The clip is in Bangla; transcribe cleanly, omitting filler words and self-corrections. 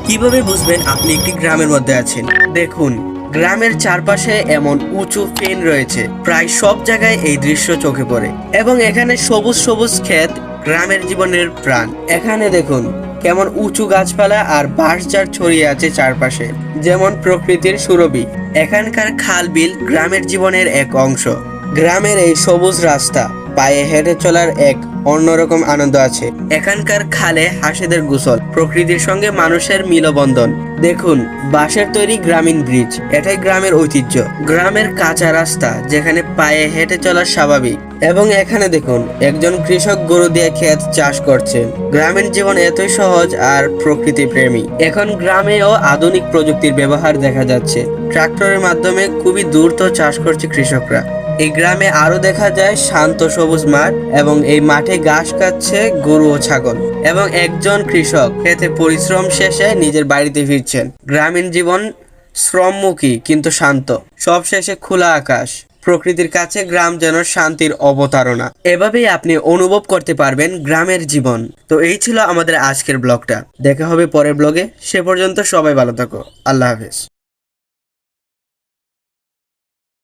কিভাবে বুঝবেন আপনি একটি গ্রামের মধ্যে আছেন? দেখুন, গ্রামের চারপাশে এমন উঁচু ফেন রয়েছে, প্রায় সব জায়গায় এই দৃশ্য চোখে পড়ে। এবং এখানে সবুজ সবুজ ক্ষেত গ্রামের জীবনের প্রাণ। এখানে দেখুন কেমন উঁচু গাছপালা আর বাঁশঝাড় ছড়িয়ে আছে চারপাশে, যেমন প্রকৃতির সুরভি। এখানকার খাল বিল গ্রামের জীবনের এক অংশ। গ্রামের এই সবুজ রাস্তা, পায়ে হেঁটে চলার এক অন্যরকম আনন্দ আছে। এখানকার খালে হাঁসেদের গোসল, প্রকৃতির সঙ্গে মানুষের মিলবন্ধন। দেখুন, বাঁশের তৈরি গ্রামীণ ব্রিজ, এটাই গ্রামের ঐতিহ্য। গ্রামের কাঁচা রাস্তা যেখানে পায়ে হেঁটে চলা স্বাভাবিক। এবং এখানে দেখুন, একজন কৃষক গরু দিয়ে ক্ষেত চাষ করছেন। গ্রামীণ জীবন এতই সহজ আর প্রকৃতি প্রেমী। এখন গ্রামেও আধুনিক প্রযুক্তির ব্যবহার দেখা যাচ্ছে। ট্রাক্টরের মাধ্যমে খুবই দ্রুত চাষ করছে কৃষকরা। এই গ্রামে আরো দেখা যায় শান্ত সবুজ মাঠ, এবং এই মাঠে ঘাস খাচ্ছে গরু ও ছাগল। এবং একজন কৃষক খেতে পরিশ্রম শেষে নিজের বাড়িতে ফিরছেন। গ্রামীণ জীবন শ্রমমুখী কিন্তু শান্ত। সব শেষে খোলা আকাশ। প্রকৃতির কাছে গ্রাম যেন শান্তির অবতারণা। এভাবেই আপনি অনুভব করতে পারবেন গ্রামের জীবন। তো এই ছিল আমাদের আজকের ব্লগটা। দেখা হবে পরের ব্লগে। সে পর্যন্ত সবাই ভালো থাকো। আল্লাহ হাফেজ।